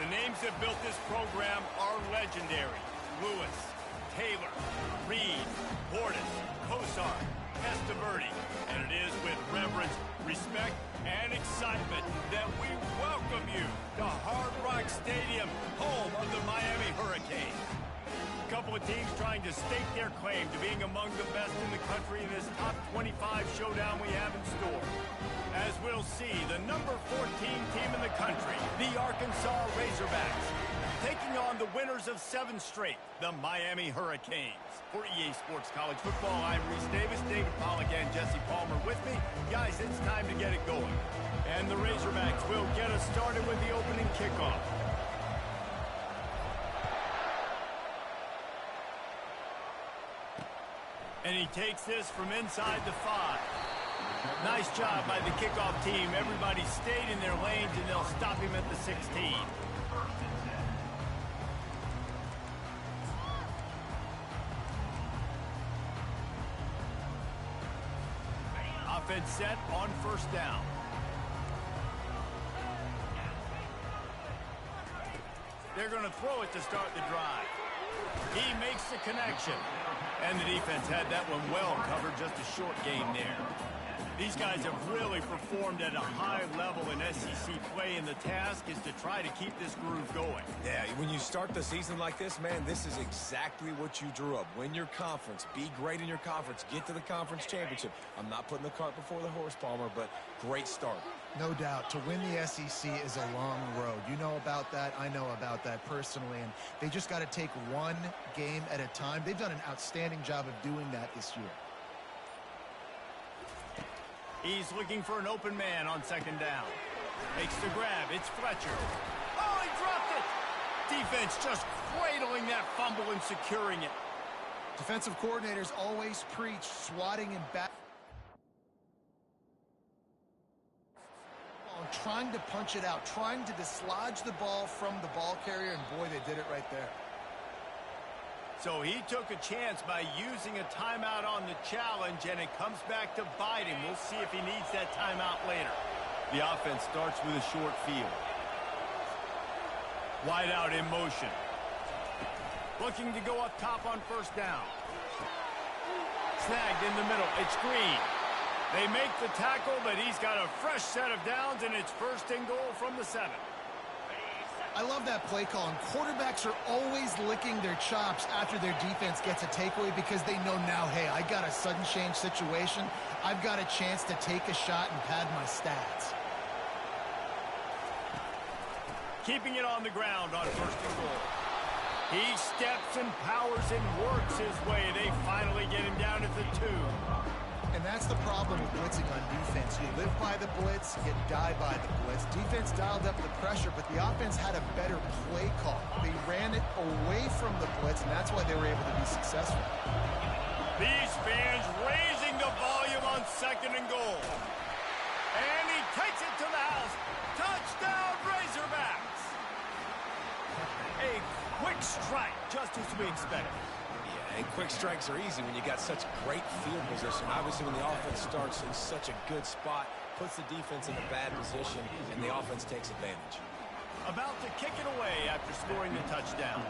The names that built this program are legendary. Lewis, Taylor, Reed, Portis, Kosar, Testaverde. And it is with reverence, respect, and excitement that we welcome you to Hard Rock Stadium, home of the Miami Hurricanes. A couple of teams trying to stake their claim to being among the best in the country in this top 25 showdown we have in store. As we'll see, the number 14 team in the country, the Arkansas Razorbacks, taking on the winners of 7 straight, the Miami Hurricanes. For EA Sports College Football, I'm Reese Davis, David Pollack, and Jesse Palmer with me. Guys, it's time to get it going. And the Razorbacks will get us started with the opening kickoff. And he takes this from inside the 5. Nice job by the kickoff team. Everybody stayed in their lanes, and they'll stop him at the 16. Offense set on first down. They're going to throw it to start the drive. He makes the connection. And the defense had that one well covered, just a short game there. These guys have really performed at a high level in SEC play, and the task is to try to keep this groove going. Yeah, when you start the season like this, man, this is exactly what you drew up. Win your conference, be great in your conference, get to the conference championship. I'm not putting the cart before the horse, Palmer, but great start. No doubt. To win the SEC is a long road. You know about that. I know about that personally. And they just got to take one game at a time. They've done an outstanding job of doing that this year. He's looking for an open man on second down. Makes the grab. It's Fletcher. Oh, he dropped it! Defense just cradling that fumble and securing it. Defensive coordinators always preach swatting and back. Trying to punch it out, trying to dislodge the ball from the ball carrier, and boy, they did it right there. So he took a chance by using a timeout on the challenge, and it comes back to bite him. We'll see if he needs that timeout later. The offense starts with a short field. Wide out in motion. Looking to go up top on first down. Snagged in the middle. It's Green. They make the tackle, but he's got a fresh set of downs, and it's first and goal from the 7. I love that play call, and quarterbacks are always licking their chops after their defense gets a takeaway because they know now, hey, I got a sudden change situation. I've got a chance to take a shot and pad my stats. Keeping it on the ground on first and goal. He steps and powers and works his way. They finally get him down at the 2. And that's the problem with blitzing on defense. You live by the blitz, you die by the blitz. Defense dialed up the pressure, but the offense had a better play call. They ran it away from the blitz, and that's why they were able to be successful. These fans raising the volume on second and goal. And he takes it to the house. Touchdown, Razorbacks! A quick strike, just as we expected. And quick strikes are easy when you got such great field position. Obviously, when the offense starts in such a good spot, puts the defense in a bad position, and the offense takes advantage. About to kick it away after scoring the touchdown.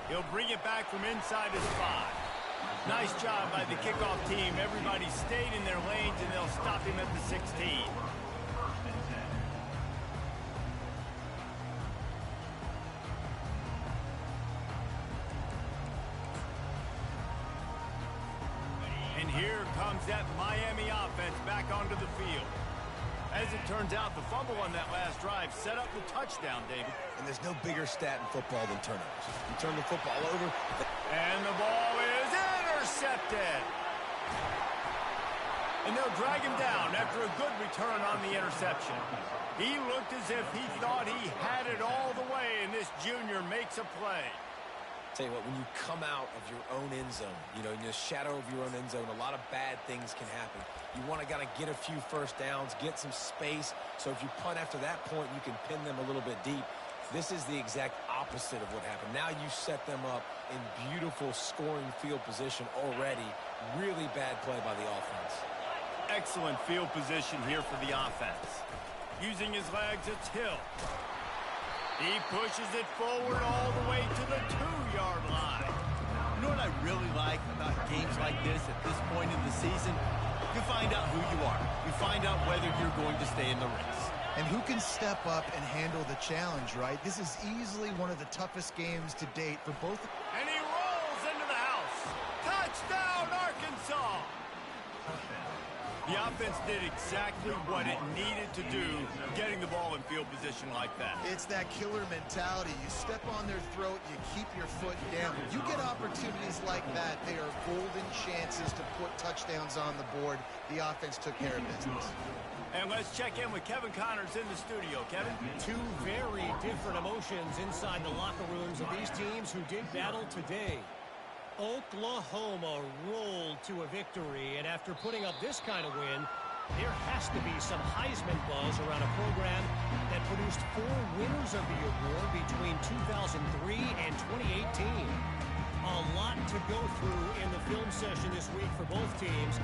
He'll bring it back from inside his 5. Nice job by the kickoff team. Everybody stayed in their lanes, and they'll stop him at the 16. And here comes that Miami offense back onto the field. As it turns out, the fumble on that last drive set up the touchdown, David. And there's no bigger stat in football than turnovers. You turn the football over. And the ball is intercepted. And they'll drag him down after a good return on the interception. He looked as if he thought he had it all the way, and this junior makes a play. Tell you what, when you come out of your own end zone, you know, in the shadow of your own end zone, a lot of bad things can happen. You want to get a few first downs, get some space, so if you punt after that point, you can pin them a little bit deep. This is the exact opposite of what happened. Now you set them up in beautiful scoring field position already. Really bad play by the offense. Excellent field position here for the offense. Using his legs, it's Hill. He pushes it forward all the way to the 2-yard line. You know what I really like about games like this at this point in the season? You find out who you are. You find out whether you're going to stay in the race. And who can step up and handle the challenge, right? This is easily one of the toughest games to date for both. And he rolls into the house. Touchdown, Arkansas! The offense did exactly what it needed to do, getting the ball in field position like that. It's that killer mentality. You step on their throat, you keep your foot down. When you get opportunities like that, they are golden chances to put touchdowns on the board. The offense took care of business. And let's check in with Kevin Connors in the studio. Kevin? Two very different emotions inside the locker rooms of these teams who did battle today. Oklahoma rolled to a victory, and after putting up this kind of win, there has to be some Heisman buzz around a program that produced 4 winners of the award between 2003 and 2018. A lot to go through in the film session this week for both teams,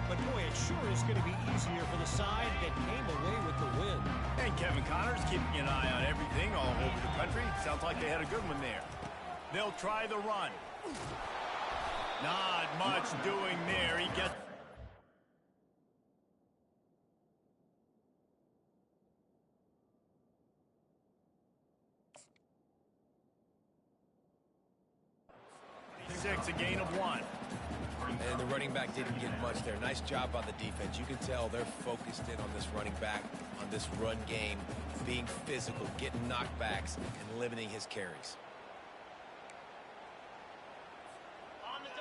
but boy, it sure is going to be easier for the side that came away with the win. And Kevin Connors keeping an eye on everything all over the country. Sounds like they had a good one there. They'll try the run. Not much doing there. He gets... a gain of 1. And the running back didn't get much there. Nice job by the defense. You can tell they're focused in on this running back, on this run game, being physical, getting knockbacks, and limiting his carries.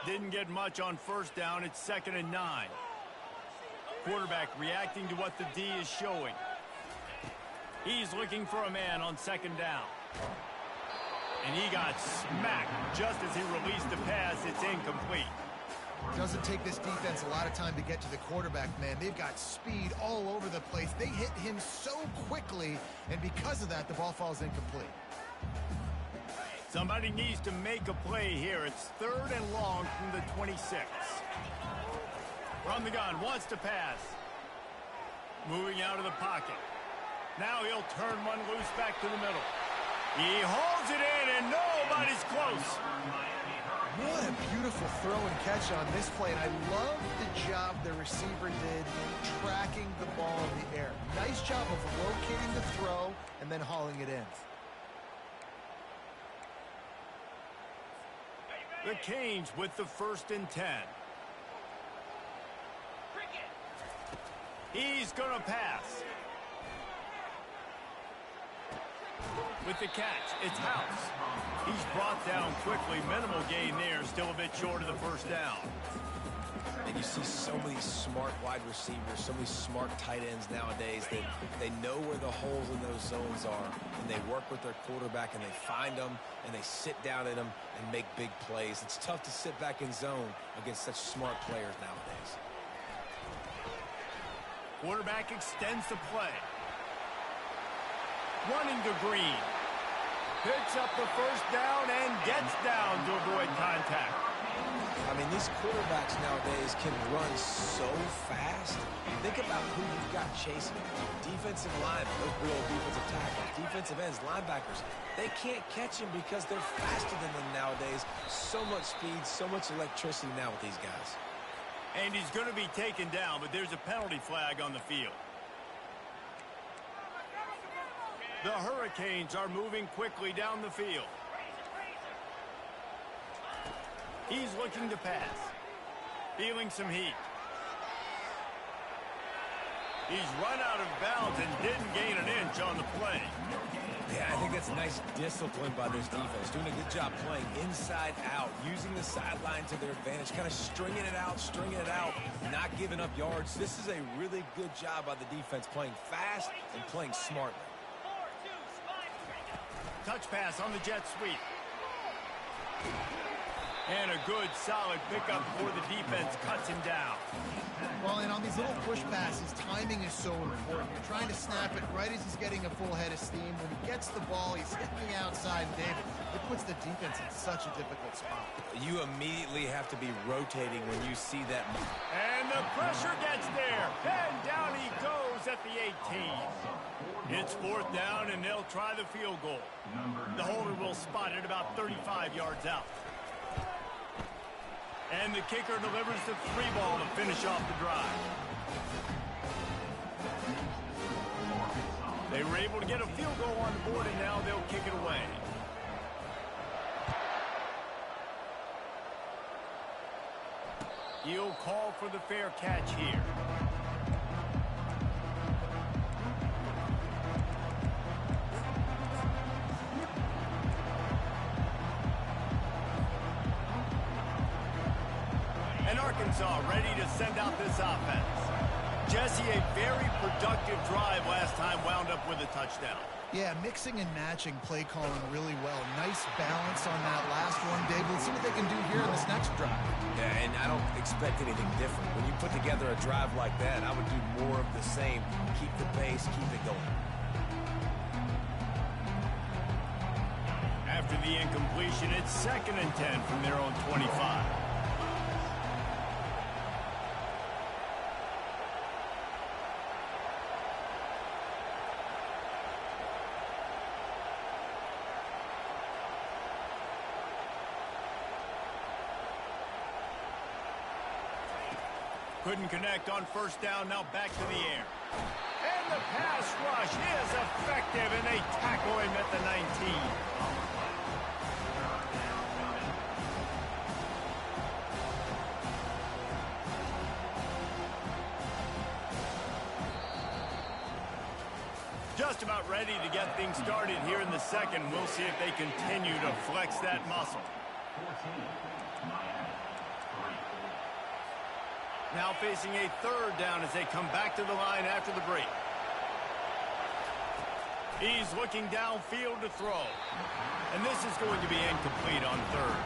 Didn't get much on first down. It's 2nd and 9. Quarterback reacting to what the D is showing. He's looking for a man on 2nd down. And he got smacked just as he released the pass. It's incomplete. Doesn't take this defense a lot of time to get to the quarterback, man. They've got speed all over the place. They hit him so quickly, and because of that, the ball falls incomplete. Somebody needs to make a play here. It's 3rd and long from the 26. From the gun, wants to pass. Moving out of the pocket. Now he'll turn one loose back to the middle. He holds it in, and nobody's close. What a beautiful throw and catch on this play, and I love the job the receiver did tracking the ball in the air. Nice job of locating the throw and then hauling it in. The Canes with the 1st and 10. He's going to pass. With the catch, it's House. He's brought down quickly. Minimal gain there. Still a bit short of the 1st down. And you see so many smart wide receivers, so many smart tight ends nowadays that they know where the holes in those zones are, and they work with their quarterback, and they find them, and they sit down in them and make big plays. It's tough to sit back in zone against such smart players nowadays. Quarterback extends the play. Running to Green. Picks up the 1st down and gets down to avoid contact. I mean, these quarterbacks nowadays can run so fast. Think about who you've got chasing you. Defensive linemen, those real defensive tackles, defensive ends, linebackers. They can't catch him because they're faster than them nowadays. So much speed, so much electricity now with these guys. And he's going to be taken down, but there's a penalty flag on the field. The Hurricanes are moving quickly down the field. He's looking to pass. Feeling some heat. He's run out of bounds and didn't gain an inch on the play. Yeah, I think that's nice discipline by this defense. Doing a good job playing inside out, using the sideline to their advantage, kind of stringing it out, not giving up yards. This is a really good job by the defense, playing fast and playing smartly. Touch pass on the jet sweep. And a good, solid pickup before the defense cuts him down. Well, and on these little push passes, timing is so important. You're trying to snap it right as he's getting a full head of steam. When he gets the ball, he's hitting the outside, and David, it puts the defense in such a difficult spot. You immediately have to be rotating when you see that. And the pressure gets there. And down he goes at the 18. It's 4th down, and they'll try the field goal. The holder will spot it about 35 yards out. And the kicker delivers the 3-ball to finish off the drive. They were able to get a field goal on the board, and now they'll kick it away. He'll call for the fair catch here. And Arkansas ready to send out this offense. Jesse, a very productive drive last time wound up with a touchdown. Yeah, mixing and matching play calling really well. Nice balance on that last one, Dave. Let's see what they can do here in this next drive. Yeah, and I don't expect anything different. When you put together a drive like that, I would do more of the same. Keep the pace, keep it going. After the incompletion, it's 2nd and 10 from their own 25. Couldn't connect on 1st down, now back to the air. And the pass rush is effective, and they tackle him at the 19. Just about ready to get things started here in the second. We'll see if they continue to flex that muscle. Now facing a 3rd down as they come back to the line after the break. He's looking downfield to throw. And this is going to be incomplete on 3rd.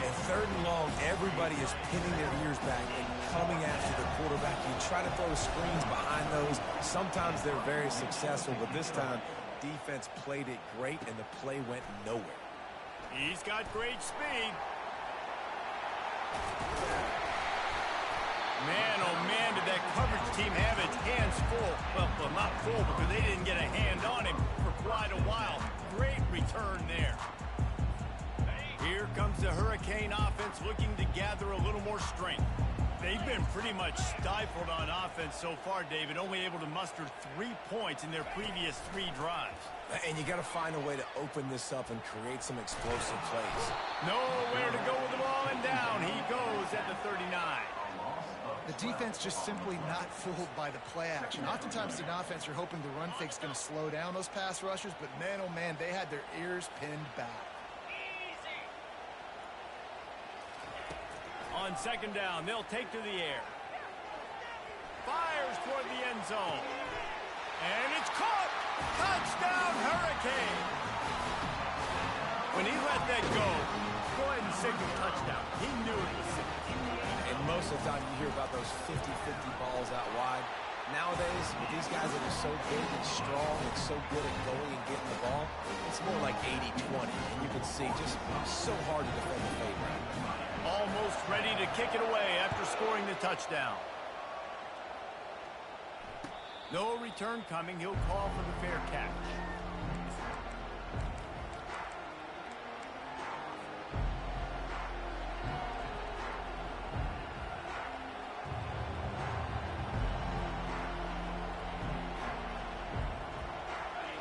And 3rd and long, everybody is pinning their ears back and coming after the quarterback. You try to throw screens behind those. Sometimes they're very successful, but this time, defense played it great, and the play went nowhere. He's got great speed. Man, oh man, did that coverage team have its hands full. Well, not full because they didn't get a hand on him for quite a while. Great return there. Here comes the Hurricane offense looking to gather a little more strength. They've been pretty much stifled on offense so far, David, only able to muster 3 points in their previous 3 drives. And you got to find a way to open this up and create some explosive plays. Nowhere to go with the ball, and down he goes at the 39. The defense just simply not fooled by the play action. Oftentimes in offense, you're hoping the run fake's going to slow down those pass rushers, but man, oh man, they had their ears pinned back. On 2nd down, they'll take to the air. Fires toward the end zone. And it's caught! Touchdown, Hurricane! When he let that go ahead and signal touchdown. He knew it was safe. And most of the time you hear about those 50-50 balls out wide. Nowadays, with these guys that are so big and strong and so good at going and getting the ball, it's more like 80-20. And you can see just so hard to defend the fade route. Almost ready to kick it away after scoring the touchdown. No return coming. He'll call for the fair catch.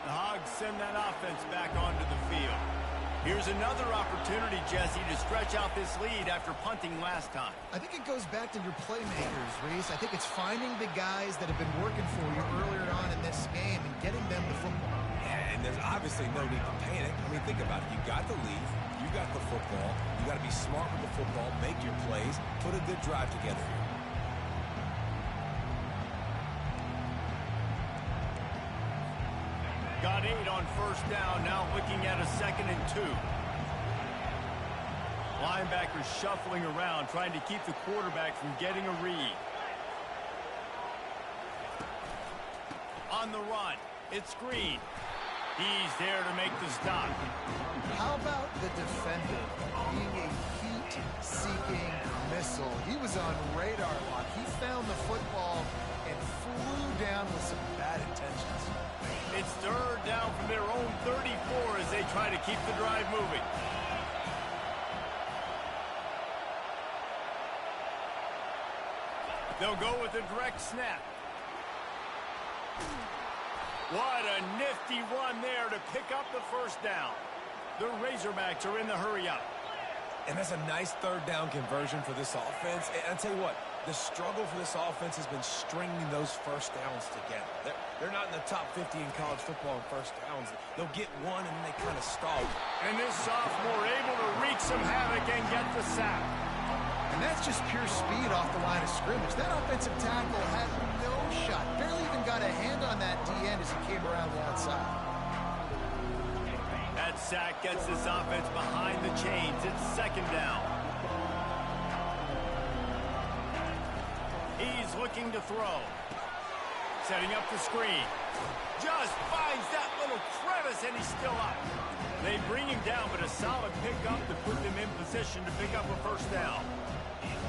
The Hogs send that offense back onto the field. Here's another opportunity, Jesse, to stretch out this lead after punting last time. I think it goes back to your playmakers, Reese. I think it's finding the guys that have been working for you earlier on in this game and getting them the football. Yeah, and there's obviously no need to panic. I mean, think about it. You got the lead. You got the football. You got to be smart with the football, make your plays, put a good drive together here. Got 8 on 1st down, now looking at a 2nd and 2. Linebackers shuffling around, trying to keep the quarterback from getting a read. on the run. It's Green. He's there to make the stop. How about the defender being a heat-seeking missile? He was on radar lock. He found the football and flew down with some bad intentions. It's third down from their own 34 as they try to keep the drive moving. They'll go with a direct snap. What a nifty run there to pick up the first down. The Razorbacks are in the hurry-up. And that's a nice third down conversion for this offense. And I'll tell you what, the struggle for this offense has been stringing those first downs together. They're not in the top 50 in college football in first downs. They'll get one and then they kind of stall. And this sophomore able to wreak some havoc and get the sack. And that's just pure speed off the line of scrimmage. That offensive tackle had no shot. Barely even got a hand on that D-end as he came around the outside. That sack gets this offense behind the chains. It's second down. He's looking to throw. Setting up the screen. Just finds that little crevice, and he's still up. They bring him down, but a solid pickup to put them in position to pick up a first down.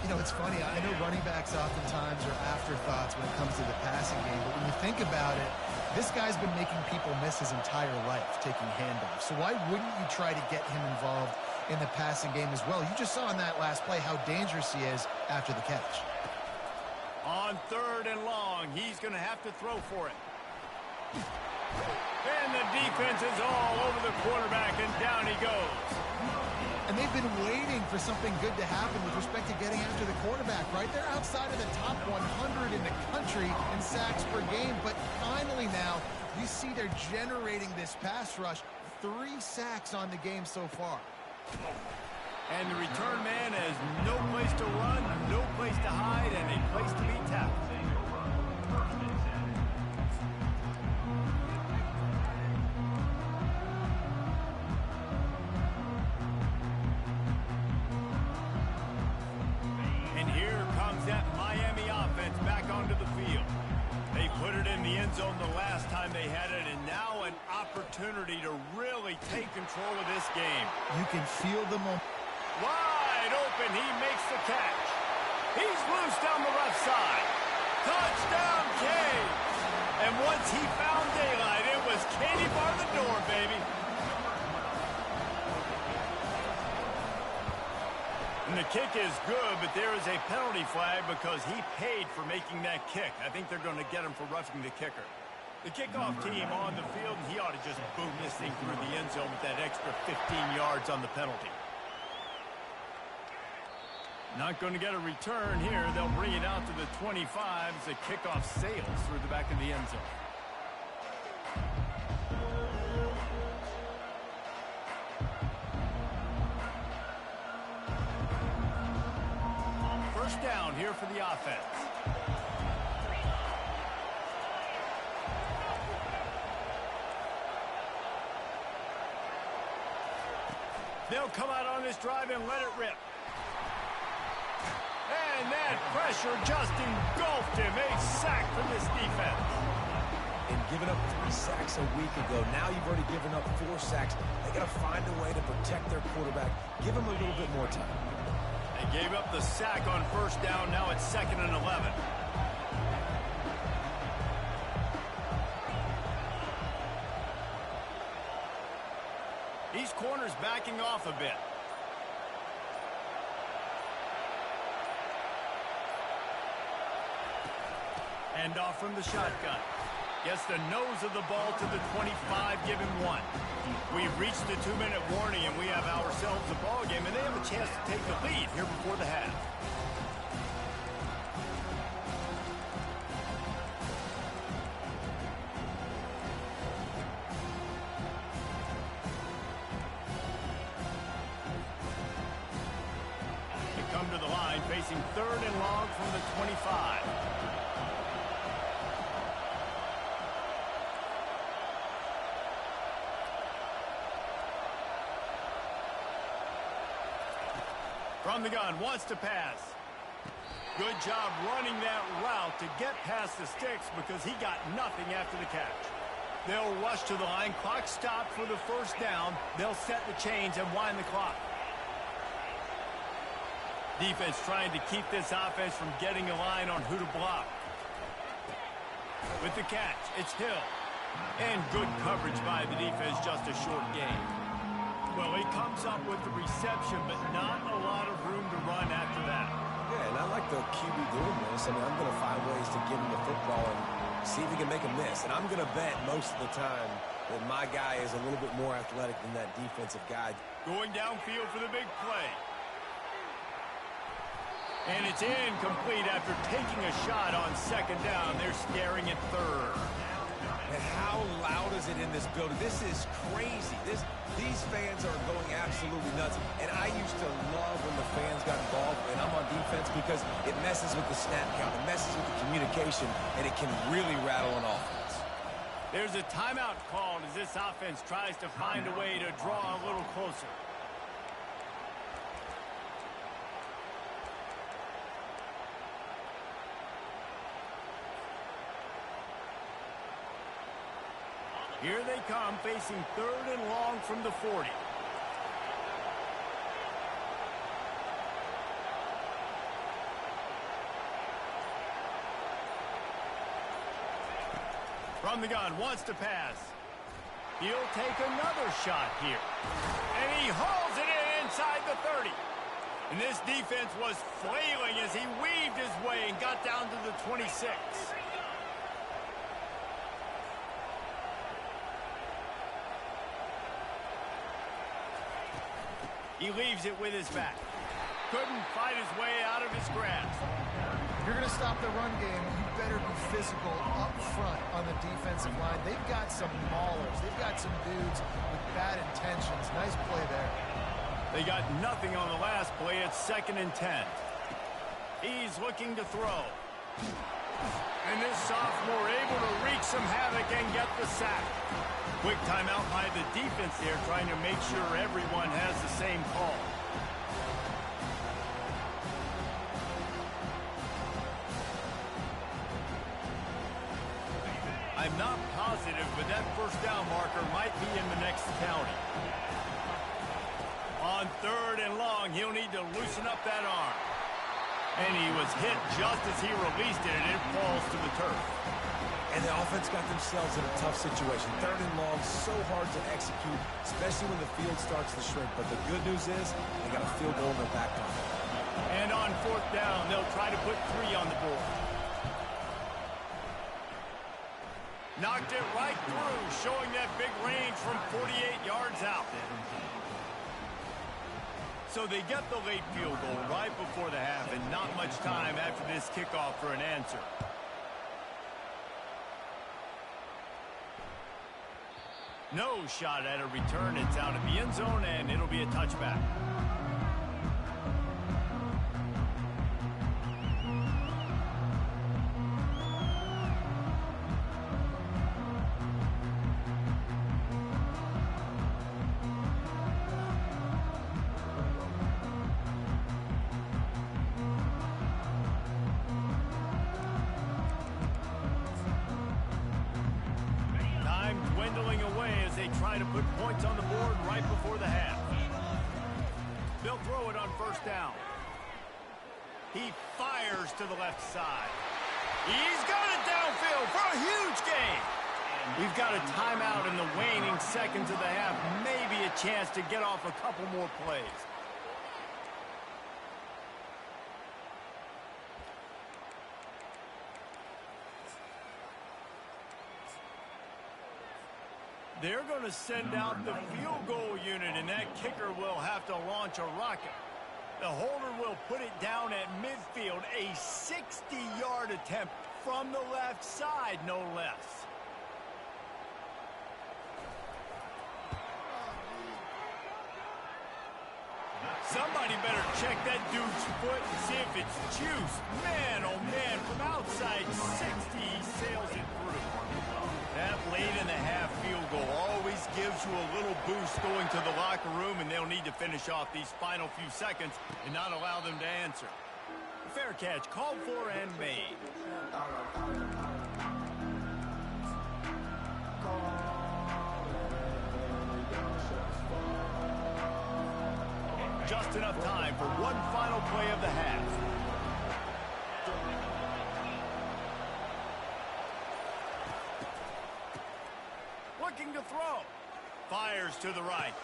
You know, it's funny. I know running backs oftentimes are afterthoughts when it comes to the passing game, but when you think about it, this guy's been making people miss his entire life taking handoffs. So why wouldn't you try to get him involved in the passing game as well? You just saw in that last play how dangerous he is after the catch. On third and long, he's going to have to throw for it. And the defense is all over the quarterback, and down he goes. And they've been waiting for something good to happen with respect to getting after the quarterback, right? They're outside of the top 100 in the country in sacks per game, but finally now you see they're generating this pass rush. 3 sacks on the game so far. And the return man has no place to run, no place to hide, and a place to be tackled. And here comes that Miami offense back onto the field. They put it in the end zone the last time they had it, and now an opportunity to really take control of this game. You can feel the momentum. Wide open, he makes the catch. He's loose down the left side. Touchdown, Canes. And once he found daylight, it was candy bar the door, baby. And the kick is good, but there is a penalty flag because he paid for making that kick. I think they're going to get him for roughing the kicker. The kickoff team on the field, and he ought to just boom this thing through the end zone with that extra 15 yards on the penalty. Not going to get a return here. They'll bring it out to the 25 as the kickoff sails through the back of the end zone. First down here for the offense. They'll come out on this drive and let it rip. And that pressure just engulfed him. A sack from this defense. And giving up 3 sacks a week ago, now you've already given up 4 sacks. They got to find a way to protect their quarterback. Give him a little bit more time. They gave up the sack on first down. Now it's 2nd and 11. These corners backing off a bit. Hand off from the shotgun. Gets the nose of the ball to the 25, give him 1. We've reached the 2-minute warning, and we have ourselves a ball game, and they have a chance to take the lead here before the half. They come to the line, facing 3rd and long from the 25. From the gun, wants to pass. Good job running that route to get past the sticks because he got nothing after the catch. They'll rush to the line. Clock stopped for the first down. They'll set the chains and wind the clock. Defense trying to keep this offense from getting a line on who to block. With the catch, it's Hill. And good coverage by the defense, just a short gain. Well, he comes up with the reception, but not a lot of room to run after that. Yeah, and I like the QB doing this. I mean, I'm going to find ways to give him the football and see if he can make a miss. And I'm going to bet most of the time that my guy is a little bit more athletic than that defensive guy. Going downfield for the big play. And it's incomplete after taking a shot on second down. They're staring at third. And how loud is it in this building? This is crazy. These fans are going absolutely nuts. And I used to love when the fans got involved, and I'm on defense because it messes with the snap count. It messes with the communication, and it can really rattle an offense. There's a timeout called as this offense tries to find a way to draw a little closer. Here they come, facing third and long from the 40. From the gun, wants to pass. He'll take another shot here. And he hauls it in inside the 30. And this defense was flailing as he weaved his way and got down to the 26. He leaves it with his back. Couldn't fight his way out of his grasp. If you're going to stop the run game, you better be physical up front on the defensive line. They've got some maulers. They've got some dudes with bad intentions. Nice play there. They got nothing on the last play. It's 2nd and 10. He's looking to throw. And this sophomore able to wreak some havoc and get the sack. Quick timeout by the defense there, trying to make sure everyone has the same call. I'm not positive, but that first down marker might be in the next county. On 3rd and long, he'll need to loosen up that arm. And he was hit just as he released it, and it falls to the turf. And the offense got themselves in a tough situation. 3rd and long, so hard to execute, especially when the field starts to shrink. But the good news is they got a field goal in their back pocket. And on 4th down, they'll try to put 3 on the board. Knocked it right through, showing that big range from 48 yards out. So they get the late field goal right before the half, and not much time after this kickoff for an answer. No shot at a return. It's out of the end zone, and it'll be a touchback. Dwindling away as they try to put points on the board right before the half. They'll throw it on 1st down. He fires to the left side. He's got it downfield for a huge gain. We've got a timeout in the waning seconds of the half. Maybe a chance to get off a couple more plays. They're going to send out the field goal unit, and that kicker will have to launch a rocket. The holder will put it down at midfield, a 60-yard attempt from the left side, no less. Somebody better check that dude's foot and see if it's juice. Man, oh man, from outside 60, he sails it through. That late in the half field goal always gives you a little boost going to the locker room, and they'll need to finish off these final few seconds and not allow them to answer. Fair catch called for and made. Just enough time for one final play of the half. Looking to throw. Fires to the right.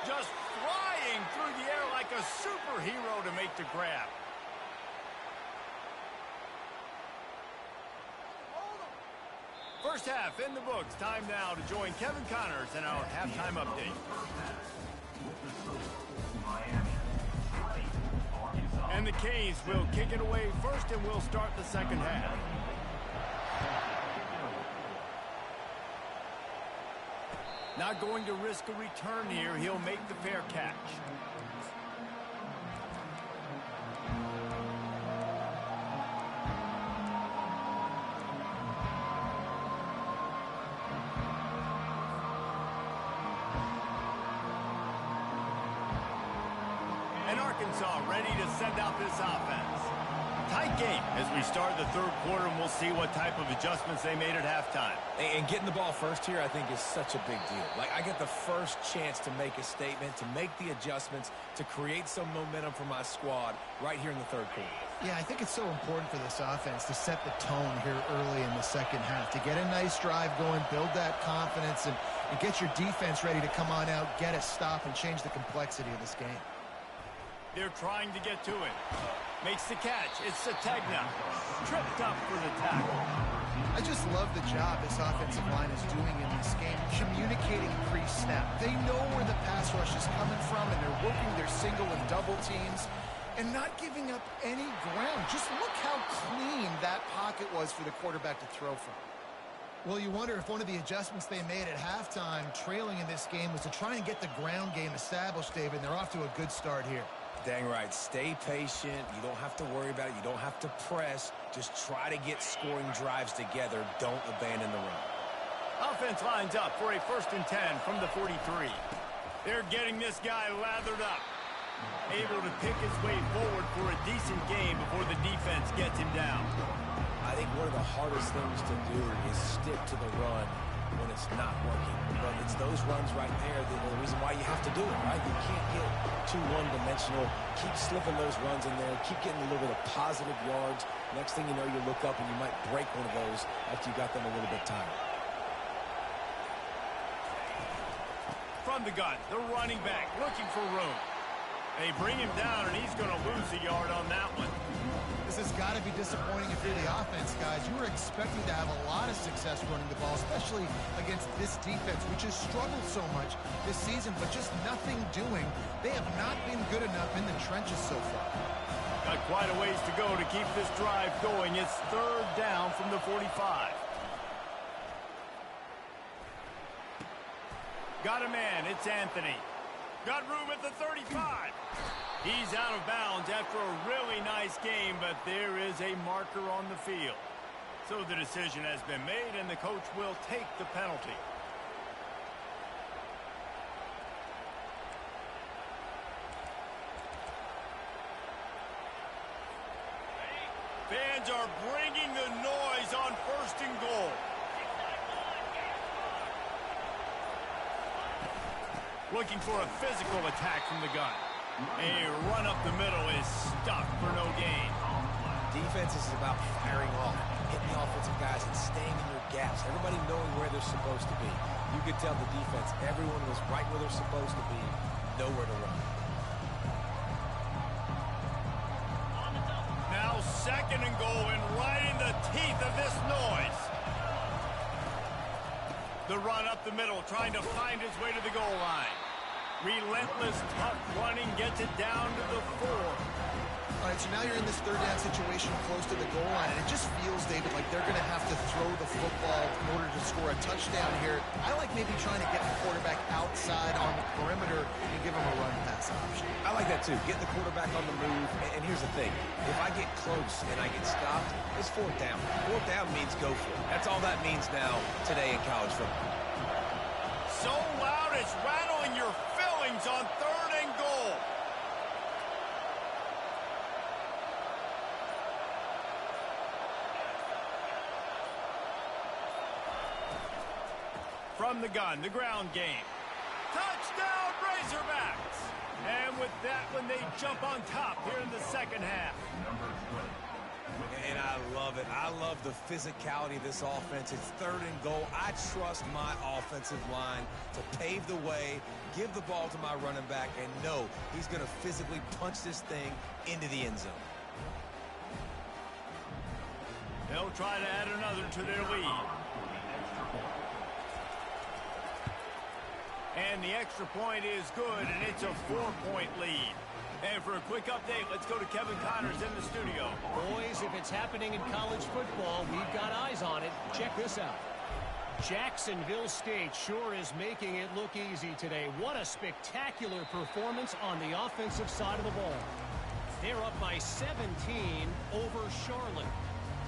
Just flying through the air like a superhero to make the grab. First half in the books. Time now to join Kevin Connors in our halftime update. And the Canes will kick it away first, and we'll start the second half. Not going to risk a return here. He'll make the fair catch. And Arkansas ready to send out this offense. Tight game as we start the third quarter, and we'll see what type of adjustments they made at halftime. And getting the ball first here, I think, is such a big deal. Like, I get the first chance to make a statement, to make the adjustments, to create some momentum for my squad right here in the third quarter. Yeah, I think it's so important for this offense to set the tone here early in the second half, to get a nice drive going, build that confidence, and get your defense ready to come on out, get a stop, and change the complexity of this game. They're trying to get to it. Makes the catch. It's Sategna. Tripped up for the tackle. I just love the job this offensive line is doing in this game, communicating pre-snap. They know where the pass rush is coming from, and they're working their single and double teams and not giving up any ground. Just look how clean that pocket was for the quarterback to throw from. Well, you wonder if one of the adjustments they made at halftime, trailing in this game, was to try and get the ground game established, David, and they're off to a good start here. Dang right. Stay patient. You don't have to worry about it. You don't have to press. Just try to get scoring drives together. Don't abandon the run. Offense lines up for a 1st and 10 from the 43. They're getting this guy lathered up. Able to pick his way forward for a decent game before the defense gets him down. I think one of the hardest things to do is stick to the run when it's not working. But it's those runs right there that are the reason why you have to do it, right? You can't get too one-dimensional. Keep slipping those runs in there. Keep getting a little bit of positive yards. Next thing you know, you look up and you might break one of those after you got them a little bit tired. From the gun, the running back looking for room. They bring him down, and he's going to lose a yard on that one. This has got to be disappointing if you're the offense, guys. You were expecting to have a lot of success running the ball, especially against this defense, which has struggled so much this season, but just nothing doing. They have not been good enough in the trenches so far. Got quite a ways to go to keep this drive going. It's 3rd down from the 45. Got a man. It's Anthony. Got room at the 35. He's out of bounds after a really nice game, but there is a marker on the field. So the decision has been made, and the coach will take the penalty. Fans are bringing the noise on 1st and goal. Looking for a physical attack from the gun. A run up the middle is stuffed for no gain. Defense is about firing off, hitting the offensive guys and staying in your gaps. Everybody knowing where they're supposed to be. You could tell the defense, everyone was right where they're supposed to be, nowhere to run. Now 2nd and goal, and right in the teeth of this noise. The run up the middle, trying to find his way to the goal line. Relentless, tough running, gets it down to the 4. All right, so now you're in this 3rd down situation close to the goal line, and it just feels, David, like they're going to have to throw the football in order to score a touchdown here. I like maybe trying to get the quarterback outside on the perimeter and give him a run pass option. I like that too. Get the quarterback on the move. And here's the thing. If I get close and I get stopped, it's 4th down. 4th down means go for it. That's all that means now today in college football. So loud it's rattling your fillings on 3rd and goal. From the gun, the ground game. Touchdown, Razorbacks! And with that one, they jump on top here in the second half. And I love it. I love the physicality of this offense. It's 3rd and goal. I trust my offensive line to pave the way, give the ball to my running back, and know he's going to physically punch this thing into the end zone. They'll try to add another to their lead. And the extra point is good, and it's a 4-point lead. And for a quick update, let's go to Kevin Connors in the studio. Boys, if it's happening in college football, we've got eyes on it. Check this out. Jacksonville State sure is making it look easy today. What a spectacular performance on the offensive side of the ball. They're up by 17 over Charlotte.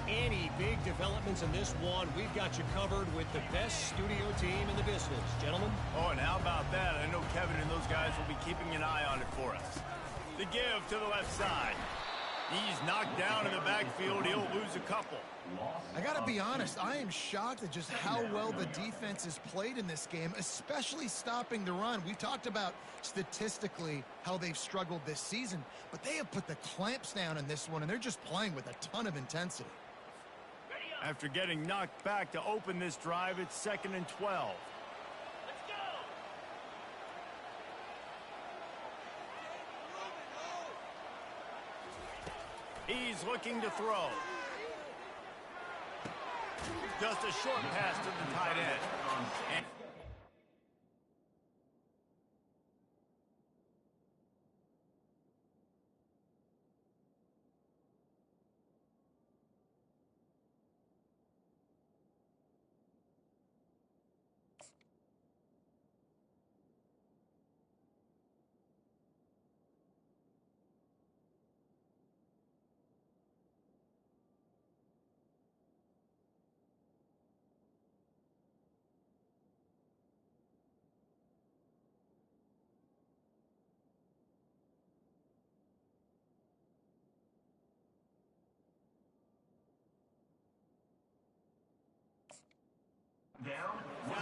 Any big developments in this one, we've got you covered with the best studio team in the business. Gentlemen? Oh, and how about that? I know Kevin and those guys will be keeping an eye on it for us. The give to the left side. He's knocked down in the backfield. He'll lose a couple. I got to be honest, I am shocked at just how well the defense has played in this game, especially stopping the run. We've talked about statistically how they've struggled this season, but they have put the clamps down in this one, and they're just playing with a ton of intensity. After getting knocked back to open this drive, it's 2nd and 12. He's looking to throw. Just a short pass to the tight end. And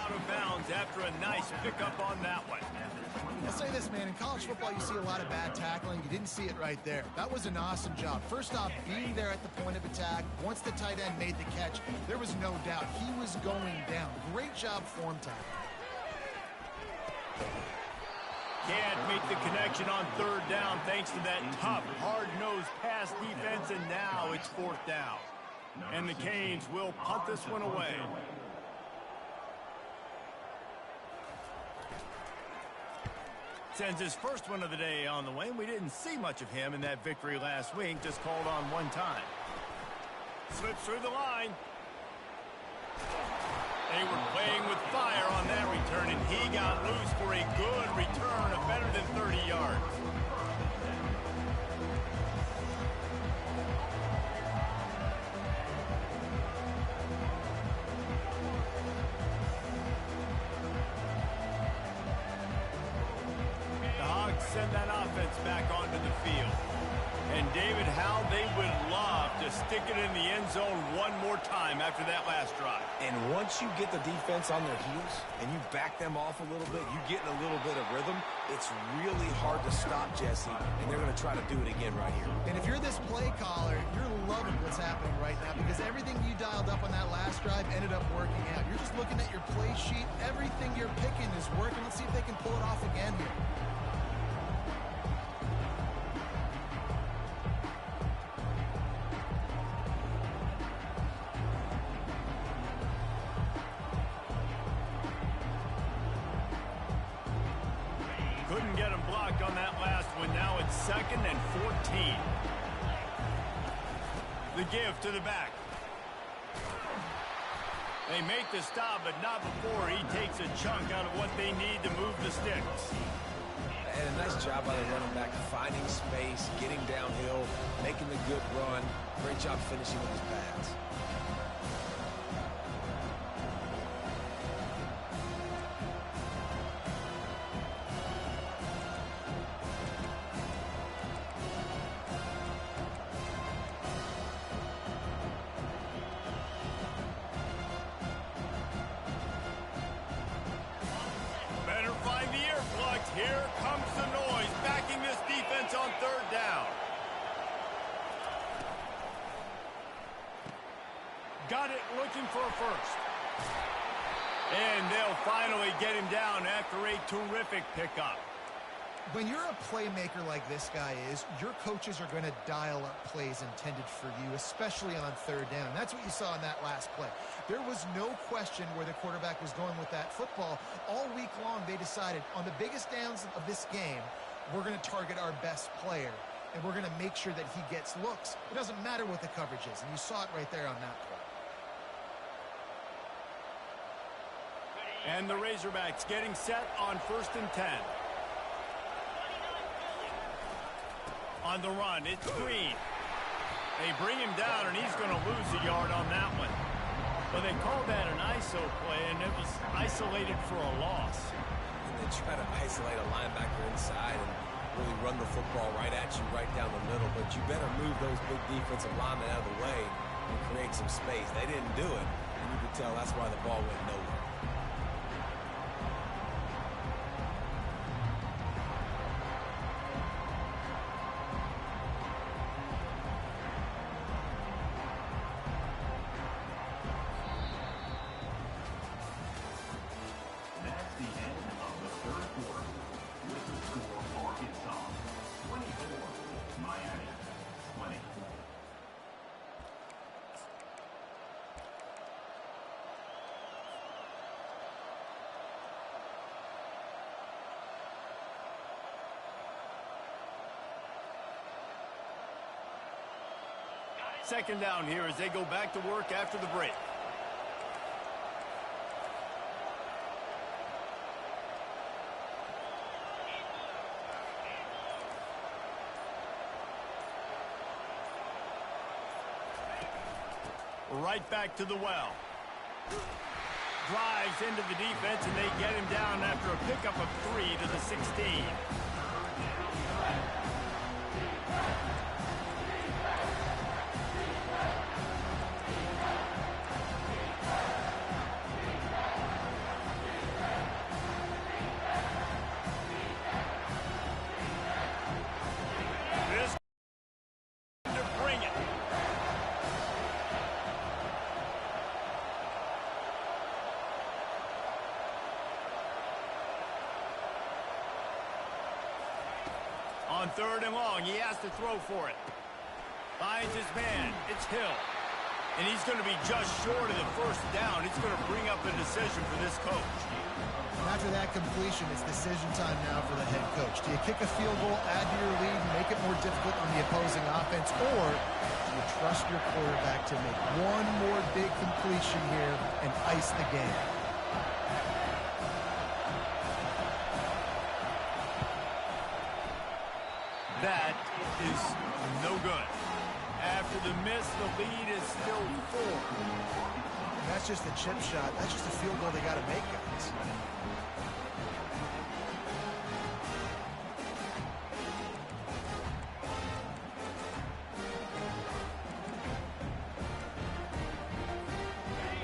out of bounds after a nice pickup on that one. I'll say this, man, in college football you see a lot of bad tackling. You didn't see it right there. That was an awesome job. First off, being there at the point of attack. Once the tight end made the catch, there was no doubt he was going down. Great job form tackle. Can't make the connection on 3rd down thanks to that tough, hard-nosed pass defense, and now it's 4th down. And the Canes will punt this one away. Sends his first one of the day on the way. We didn't see much of him in that victory last week, just called on one time. Slips through the line. They were playing with fire on that return, and he got loose for a good return of better than 30 yards. Send that offense back onto the field. And David, how they would love to stick it in the end zone one more time after that last drive. And once you get the defense on their heels and you back them off a little bit, you get in a little bit of rhythm, it's really hard to stop Jesse, and they're going to try to do it again right here. And if you're this play caller, you're loving what's happening right now because everything you dialed up on that last drive ended up working out. You're just looking at your play sheet. Everything you're picking is working. Let's see if they can pull it off again here. Couldn't get him blocked on that last one. Now it's 2nd and 14. The give to the back. They make the stop, but not before he takes a chunk out of what they need to move the sticks. And a nice job by the running back, finding space, getting downhill, making the good run. Great job finishing with his pads. looking for a first. And they'll finally get him down after a terrific pickup. When you're a playmaker like this guy is, your coaches are going to dial up plays intended for you, especially on third down. That's what you saw in that last play. There was no question where the quarterback was going with that football. All week long, they decided on the biggest downs of this game, we're going to target our best player, and we're going to make sure that he gets looks. It doesn't matter what the coverage is, and you saw it right there on that play. And the Razorbacks getting set on 1st and 10. On the run, it's Green. They bring him down, and he's going to lose a yard on that one. Well, they called that an ISO play, and it was isolated for a loss. And they try to isolate a linebacker inside and really run the football right at you, right down the middle. But you better move those big defensive linemen out of the way and create some space. They didn't do it, and you could tell that's why the ball went nowhere. Second down here as they go back to work after the break. Right back to the well. Drives into the defense, and they get him down after a pickup of 3 to the 16. On 3rd and long, he has to throw for it. Finds his man. It's Hill. And he's going to be just short of the first down. It's going to bring up a decision for this coach. And after that completion, it's decision time now for the head coach. Do you kick a field goal, add to your lead, and make it more difficult on the opposing offense, or do you trust your quarterback to make one more big completion here and ice the game? That is no good. After the miss, the lead is still 4. And that's just a chip shot. That's just a field goal they got to make, guys.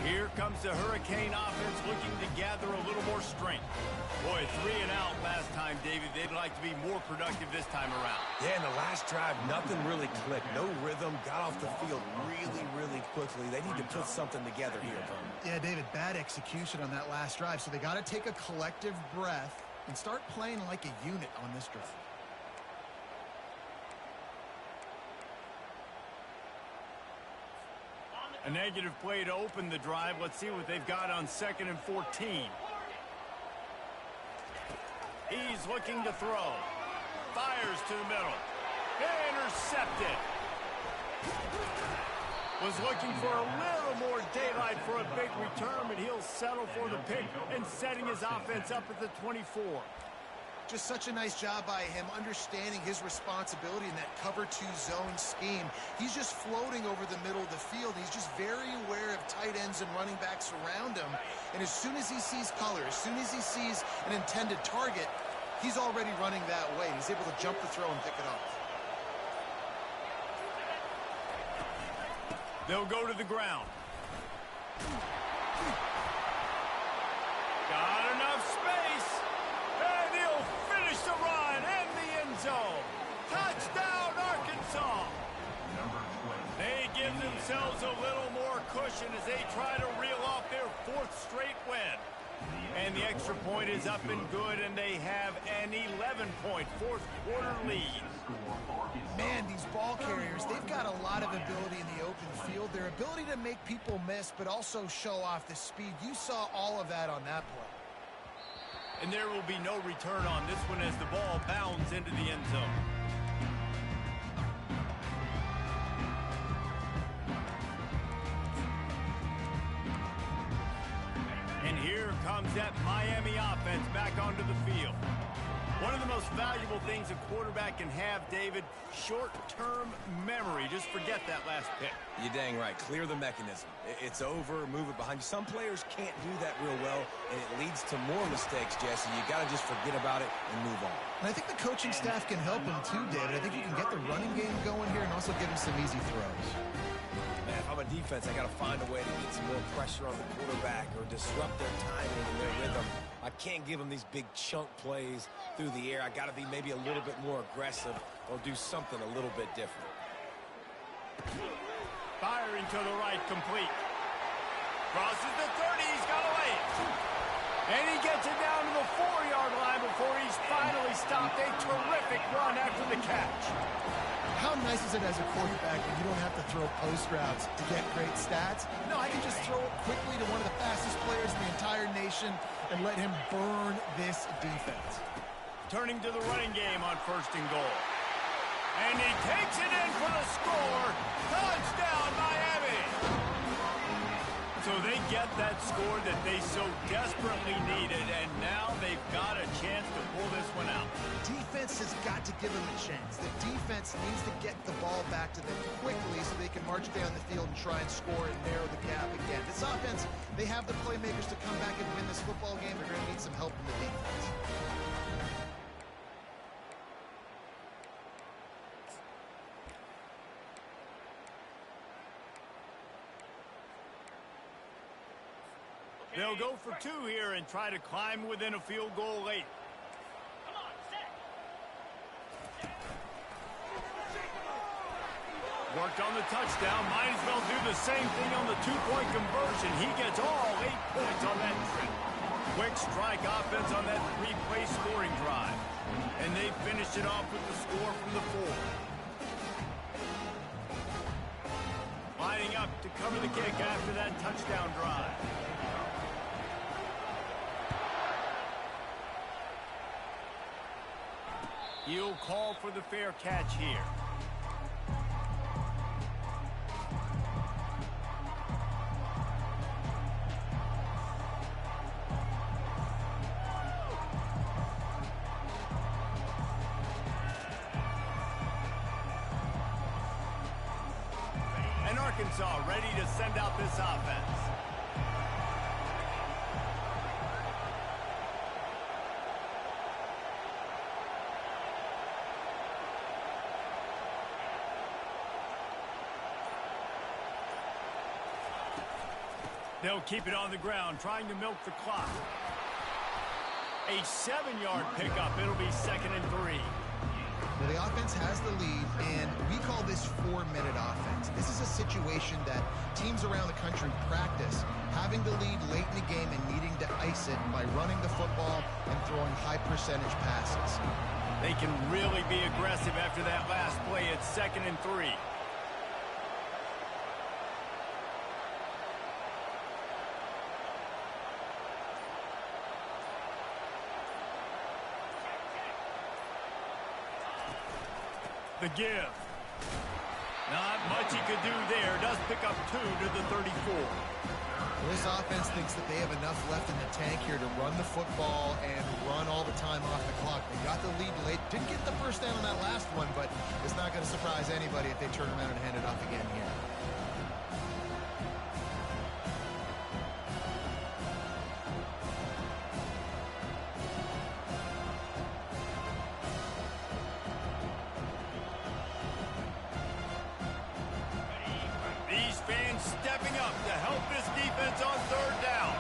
Here comes the Hurricane offense looking to gather a little more strength. Boy, 3 and out last time, David. They'd like to be more productive this time around. Yeah, in the last drive, nothing really clicked. No rhythm, got off the field really, really quickly. They need to put something together here, Tony. Yeah, David, bad execution on that last drive. So they got to take a collective breath and start playing like a unit on this drive. A negative play to open the drive. Let's see what they've got on 2nd and 14. He's looking to throw. Fires to the middle. Intercepted. Was looking for a little more daylight for a big return, but he'll settle for the pick and setting his offense up at the 24. Just such a nice job by him understanding his responsibility in that cover 2 zone scheme. He's just floating over the middle of the field. He's just very aware of tight ends and running backs around him. And as soon as he sees color, as soon as he sees an intended target, he's already running that way. He's able to jump the throw and pick it off. They'll go to the ground. Got enough space. And he'll finish the run in the end zone. Touchdown, Arkansas. They give themselves a little more cushion as they try to reel off their 4th straight win. And the extra point is up and good, and they have an 11-point fourth-quarter lead. Man, these ball carriers, they've got a lot of ability in the open field. Their ability to make people miss, but also show off the speed. You saw all of that on that play. And there will be no return on this one as the ball bounds into the end zone. And here comes that Miami offense back onto the field. One of the most valuable things a quarterback can have, David, short-term memory. Just forget that last pick. You're dang right. Clear the mechanism. It's over, move it behind you. Some players can't do that real well, and it leads to more mistakes, Jesse. You got to just forget about it and move on. And I think the coaching staff can help him too, David. I think you can get the running game going here and also give him some easy throws. Man, if I'm a defense, I got to find a way to get some more pressure on the quarterback or disrupt their timing and their rhythm. I can't give them these big chunk plays through the air. I got to be maybe a little bit more aggressive or do something a little bit different. Firing to the right, complete. Crosses the 30, he's got to lay it. And he gets it down to the 4-yard line before he's finally stopped. A terrific run after the catch. How nice is it as a quarterback when you don't have to throw post routes to get great stats? No, I can just throw it quickly to one of the fastest players in the entire nation and let him burn this defense. Turning to the running game on 1st and goal. And he takes it in for the score. Touchdown, Miami! So they get that score that they so desperately needed, and now they've got a chance to pull this one out. Defense has got to give them a chance. The defense needs to get the ball back to them quickly so they can march down the field and try and score and narrow the gap again. This offense, they have the playmakers to come back and win this football game. They're going to need some help from the defense. They'll go for 2 here and try to climb within a field goal late. Worked on the touchdown. Might as well do the same thing on the 2-point conversion. He gets all 8 points on that trip. Quick strike offense on that 3-play scoring drive. And they finished it off with the score from the 4. Lining up to cover the kick after that touchdown drive. He'll call for the fair catch here. And Arkansas ready to send out this offense. They'll keep it on the ground, trying to milk the clock. A 7-yard pickup. It'll be 2nd and 3. Well, the offense has the lead, and we call this 4-minute offense. This is a situation that teams around the country practice, having the lead late in the game and needing to ice it by running the football and throwing high-percentage passes. They can really be aggressive after that last play. It's 2nd and 3. The give. Not much he could do there. Does pick up 2 to the 34. Well, this offense thinks that they have enough left in the tank here to run the football and run all the time off the clock. They got the lead late. Didn't get the first down on that last one, but it's not going to surprise anybody if they turn around and hand it off again here. Stepping up to help this defense on 3rd down.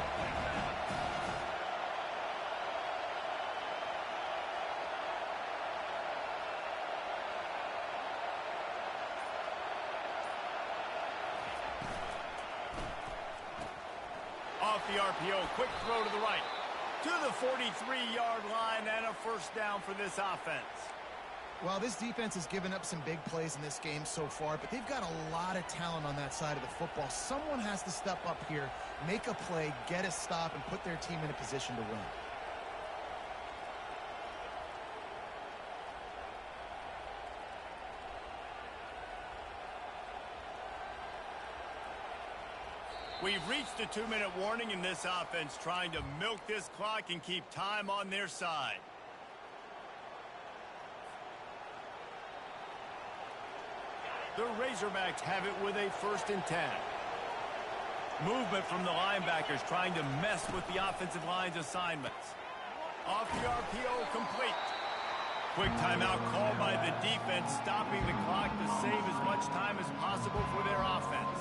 the RPO. Quick throw to the right. To the 43-yard line and a first down for this offense. Well, this defense has given up some big plays in this game so far, but they've got a lot of talent on that side of the football. Someone has to step up here, make a play, get a stop, and put their team in a position to win. We've reached the 2-minute warning in this offense, trying to milk this clock and keep time on their side. The Razorbacks have it with a 1st and 10. Movement from the linebackers trying to mess with the offensive line's assignments. Off the RPO, complete. Quick timeout called by the defense, stopping the clock to save as much time as possible for their offense.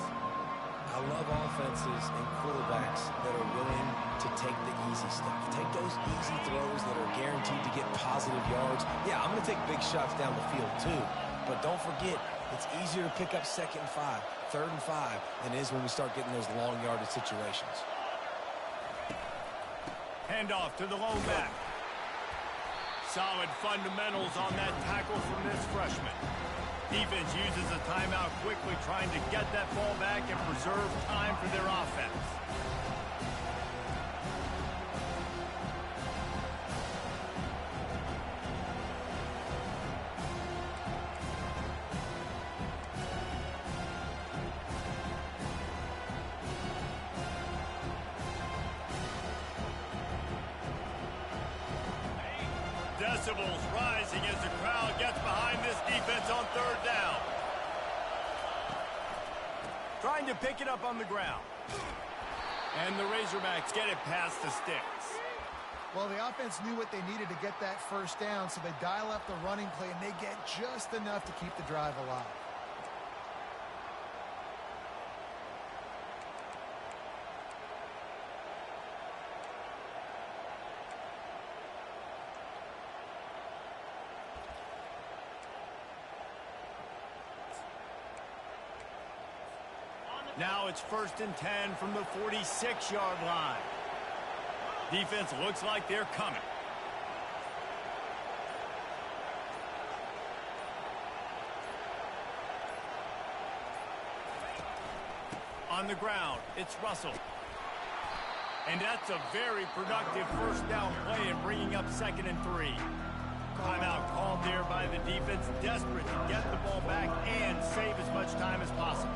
I love offenses and quarterbacks that are willing to take the easy stuff. Take those easy throws that are guaranteed to get positive yards. Yeah, I'm going to take big shots down the field too. But don't forget, it's easier to pick up 2nd and 5, 3rd and 5 than it is when we start getting those long yardage situations. Handoff to the lone back. Solid fundamentals on that tackle from this freshman. Defense uses a timeout quickly, trying to get that ball back and preserve time for their offense. Decibels rising as the crowd gets behind this defense on 3rd down. Trying to pick it up on the ground. And the Razorbacks get it past the sticks. Well, the offense knew what they needed to get that 1st down, so they dial up the running play, and they get just enough to keep the drive alive. Now it's 1st and 10 from the 46-yard line. Defense looks like they're coming. On the ground, it's Russell. And that's a very productive 1st down play in bringing up 2nd and 3. Timeout called there by the defense, desperate to get the ball back and save as much time as possible.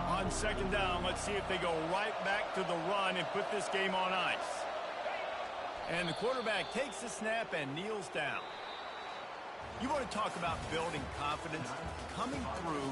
On 2nd down, let's see if they go right back to the run and put this game on ice. And the quarterback takes the snap and kneels down. You want to talk about building confidence? Coming through